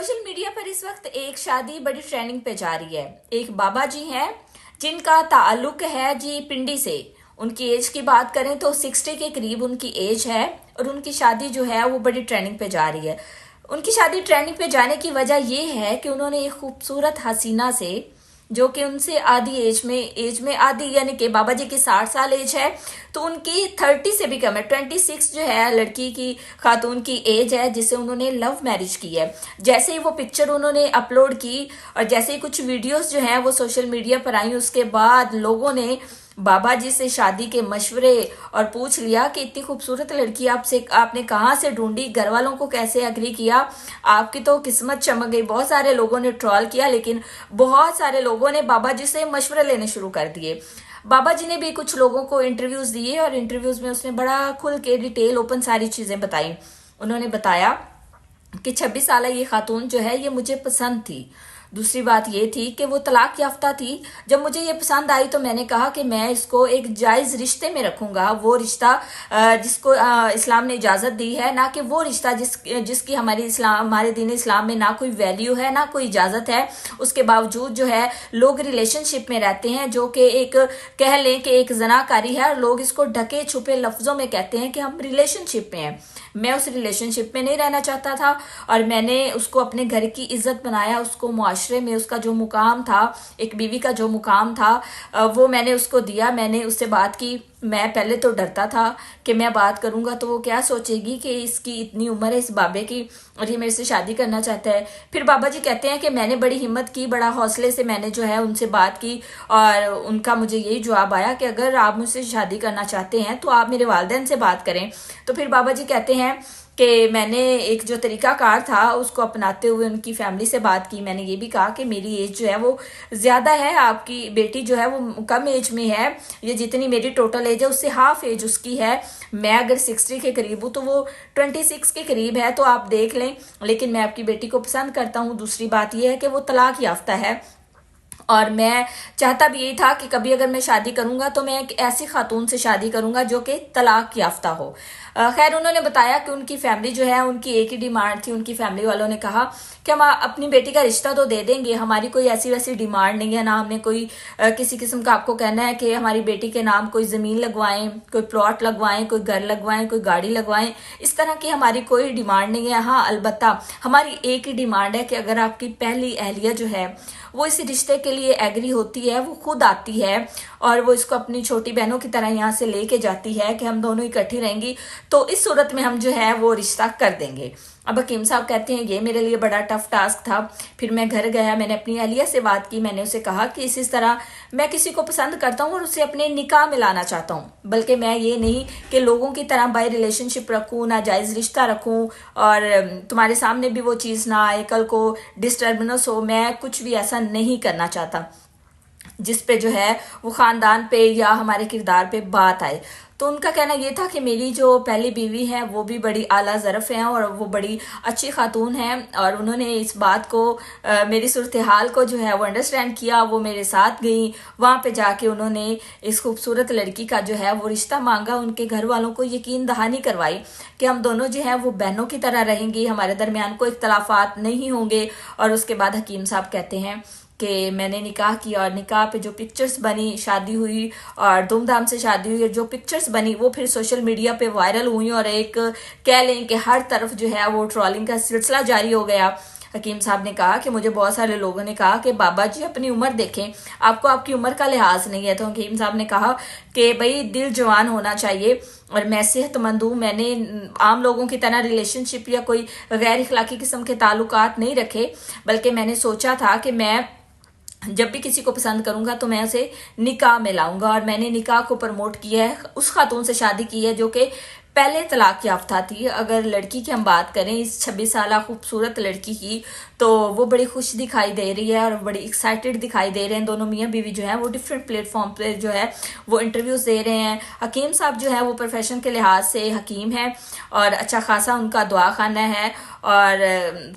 Social media पर इस वक्त एक शादी बड़ी ट्रेंडिंग पे जा रही है। एक बाबा जी हैं जिनका ताल्लुक है जी पिंडी से। उनकी एज की बात करें तो 60 के करीब उनकी एज है और उनकी शादी जो है वो बड़ी ट्रेंडिंग पे जा रही है। उनकी शादी ट्रेंडिंग पे जाने की वजह ये है कि उन्होंने एक खूबसूरत हसीना से, जो कि उनसे आधी एज में आधी, यानी कि बाबा जी की 60 साल एज है तो उनकी 30 से भी कम है, 26 जो है लड़की की, खातून की एज है, जिसे उन्होंने लव मैरिज की है। जैसे ही वो पिक्चर उन्होंने अपलोड की और जैसे ही कुछ वीडियोस जो हैं वो सोशल मीडिया पर आई, उसके बाद लोगों ने बाबा जी से शादी के मशवरे और पूछ लिया कि इतनी खूबसूरत लड़की आपने कहाँ से ढूंढी, घर वालों को कैसे एग्री किया, आपकी तो किस्मत चमक गई। बहुत सारे लोगों ने ट्रोल किया, लेकिन बहुत सारे लोगों ने बाबा जी से मशवरे लेने शुरू कर दिए। बाबा जी ने भी कुछ लोगों को इंटरव्यूज दिए और इंटरव्यूज में उसने बड़ा खुल के डिटेल ओपन सारी चीजें बताई। उन्होंने बताया कि 26 साल ये खातून जो है ये मुझे पसंद थी। दूसरी बात ये थी कि वो तलाक याफ्ता थी। जब मुझे ये पसंद आई तो मैंने कहा कि मैं इसको एक जायज़ रिश्ते में रखूंगा, वो रिश्ता जिसको इस्लाम ने इजाज़त दी है, ना कि वो रिश्ता जिसकी हमारे दीन इस्लाम में ना कोई वैल्यू है ना कोई इजाज़त है। उसके बावजूद जो है लोग रिलेशनशिप में रहते हैं, जो कि एक कह लें कि एक जनाकारी है, और लोग इसको ढके छुपे लफ्ज़ों में कहते हैं कि हम रिलेशनशिप में हैं। मैं उस रिलेशनशिप में नहीं रहना चाहता था और मैंने उसको अपने घर की इज्जत बनाया, उसको मुआशरे में उसका जो मुकाम था, एक बीवी का जो मुकाम था, वो मैंने उसको दिया। मैंने उससे बात की। मैं पहले तो डरता था कि मैं बात करूंगा तो वो क्या सोचेगी कि इसकी इतनी उम्र है इस बाबे की और ये मेरे से शादी करना चाहता है। फिर बाबा जी कहते हैं कि मैंने बड़ी हिम्मत की, बड़ा हौसले से मैंने जो है उनसे बात की और उनका मुझे यही जवाब आया कि अगर आप मुझसे शादी करना चाहते हैं तो आप मेरे वालिदैन से बात करें। तो फिर बाबा जी कहते हैं कि मैंने एक जो तरीकाकार था उसको अपनाते हुए उनकी फैमिली से बात की। मैंने ये भी कहा कि मेरी एज जो है वो ज़्यादा है, आपकी बेटी जो है वो कम एज में है, ये जितनी मेरी टोटल एज है उससे हाफ एज उसकी है। मैं अगर 60 के करीब हूँ तो वो 26 के करीब है, तो आप देख लें, लेकिन मैं आपकी बेटी को पसंद करता हूँ। दूसरी बात यह है कि वो तलाक याफ्ता है और मैं चाहता भी यही था कि कभी अगर मैं शादी करूंगा तो मैं एक ऐसी खातून से शादी करूंगा जो कि तलाक याफ्ता हो। खैर, उन्होंने बताया कि उनकी फैमिली जो है उनकी एक ही डिमांड थी। उनकी फैमिली वालों ने कहा कि हम अपनी बेटी का रिश्ता तो दे देंगे, हमारी कोई ऐसी वैसी डिमांड नहीं है, ना हमने कोई किसी किस्म का आपको कहना है कि हमारी बेटी के नाम कोई ज़मीन लगवाएं, कोई प्लॉट लगवाएं, कोई घर लगवाएं, कोई गाड़ी लगवाएं। इस तरह की हमारी कोई डिमांड नहीं है। हाँ, अलबत्ता हमारी एक ही डिमांड है कि अगर आपकी पहली अहलिया जो है वो इस रिश्ते के लिए एग्री होती है, वो खुद आती है और वो इसको अपनी छोटी बहनों की तरह यहाँ से लेके जाती है कि हम दोनों इकट्ठी रहेंगी, तो इस सूरत में हम जो है वो रिश्ता कर देंगे। अब हकीम साहब कहते हैं ये मेरे लिए बड़ा टफ टास्क था। फिर मैं घर गया, मैंने अपनी अहलिया से बात की, मैंने उसे कहा कि इस तरह मैं किसी को पसंद करता हूँ और उसे अपने निकाह में लाना चाहता हूँ, बल्कि मैं ये नहीं कि लोगों की तरह बाय रिलेशनशिप रखूँ, नाजायज़ रिश्ता रखूँ और तुम्हारे सामने भी वो चीज़ ना आए, कल को डिस्टर्बेंस हो। मैं कुछ भी ऐसा नहीं करना चाहता जिस पे जो है वो ख़ानदान पे या हमारे किरदार पे बात आए। तो उनका कहना ये था कि मेरी जो पहली बीवी है वो भी बड़ी आला ज़रफ़ हैं और वो बड़ी अच्छी खातून हैं और उन्होंने इस बात को मेरी सूरत हाल को जो है वो अंडरस्टैंड किया। वो मेरे साथ गई, वहाँ पे जाके उन्होंने इस खूबसूरत लड़की का जो है वो रिश्ता मांगा। उनके घर वालों को यकीन दहानी करवाई कि हम दोनों जो है वो बहनों की तरह रहेंगी, हमारे दरमियान कोई इख्तलाफात नहीं होंगे। और उसके बाद हकीम साहब कहते हैं कि मैंने निकाह किया और निकाह पे जो पिक्चर्स बनी, शादी हुई और धूमधाम से शादी हुई, और जो पिक्चर्स बनी वो फिर सोशल मीडिया पे वायरल हुई और एक कह लें कि हर तरफ जो है वो ट्रोलिंग का सिलसिला जारी हो गया। हकीम साहब ने कहा कि मुझे बहुत सारे लोगों ने कहा कि बाबा जी अपनी उम्र देखें, आपको आपकी उम्र का लिहाज नहीं है। तो हकीम साहब ने कहा कि भाई दिल जवान होना चाहिए और मैं सेहतमंद हूँ, मैंने आम लोगों की तरह रिलेशनशिप या कोई गैर इखलाकी किस्म के ताल्लुकात नहीं रखे, बल्कि मैंने सोचा था कि मैं जब भी किसी को पसंद करूंगा तो मैं उसे निकाह में लाऊंगा। और मैंने निकाह को प्रमोट किया है, उस खातून से शादी की है जो कि पहले तलाक याफ्ता थी। अगर लड़की की हम बात करें, इस 26 साल खूबसूरत लड़की की, तो वो बड़ी खुश दिखाई दे रही है और बड़ी एक्साइटेड दिखाई दे रहे हैं। दोनों मियाँ बीवी जो है वो डिफरेंट प्लेटफॉर्म पे जो है वो इंटरव्यूज दे रहे हैं। हकीम साहब जो है वो प्रोफेशन के लिहाज से हकीम है और अच्छा खासा उनका दुआ खाना है और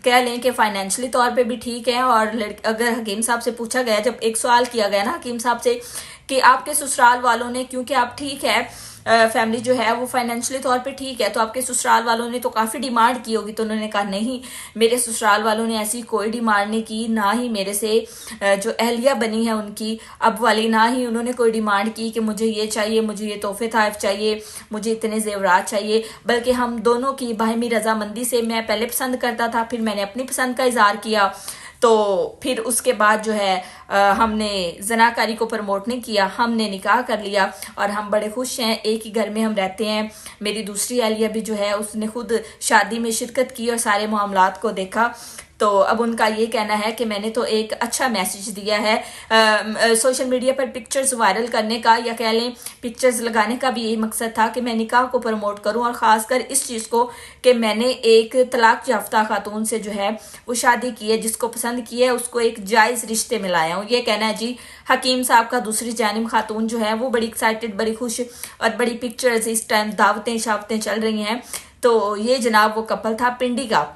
कह लें कि फाइनेंशियली तौर पे भी ठीक है। और अगर हकीम साहब से पूछा गया, जब एक सवाल किया गया ना हकीम साहब से कि आपके ससुराल वालों ने, क्योंकि आप ठीक है, फैमिली जो है वो फाइनेंशियली तौर पे ठीक है, तो आपके ससुराल वालों ने तो काफ़ी डिमांड की होगी। तो उन्होंने कहा नहीं, मेरे ससुराल वालों ने ऐसी कोई डिमांड नहीं की, ना ही मेरे से जो अहलिया बनी है उनकी अब वाली, ना ही उन्होंने कोई डिमांड की कि मुझे ये चाहिए, मुझे ये तोहफे तहफ चाहिए, मुझे इतने जेवरात चाहिए। बल्कि हम दोनों की बाहमी रजामंदी से, मैं पहले पसंद करता था, फिर मैंने अपनी पसंद का इजहार किया, तो फिर उसके बाद जो है हमने जनाकारी को प्रमोट नहीं किया, हमने निकाह कर लिया और हम बड़े खुश हैं। एक ही घर में हम रहते हैं। मेरी दूसरी अहलिया भी जो है उसने खुद शादी में शिरकत की और सारे मामलात को देखा। तो अब उनका ये कहना है कि मैंने तो एक अच्छा मैसेज दिया है। सोशल मीडिया पर पिक्चर्स वायरल करने का, या कह लें पिक्चर्स लगाने का भी यही मकसद था कि मैं निकाह को प्रमोट करूं, और ख़ासकर इस चीज़ को कि मैंने एक तलाक याफ्ता खातून से जो है वो शादी की है, जिसको पसंद की है उसको एक जायज़ रिश्ते में लाया हूँ। ये कहना है जी हकीम साहब का। दूसरी जानिब खातून जो है वो बड़ी एक्साइटेड, बड़ी खुश, और बड़ी पिक्चर्स इस टाइम दावतें शावतें चल रही हैं। तो ये जनाब वो कपल था पिंडी का,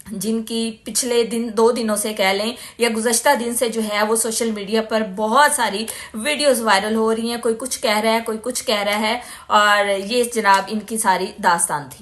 जिनकी पिछले दिन 2 दिनों से कह लें या गुज़श्ता दिन से जो है वो सोशल मीडिया पर बहुत सारी वीडियोस वायरल हो रही हैं। कोई कुछ कह रहा है, कोई कुछ कह रहा है, और ये जनाब इनकी सारी दास्तान थी।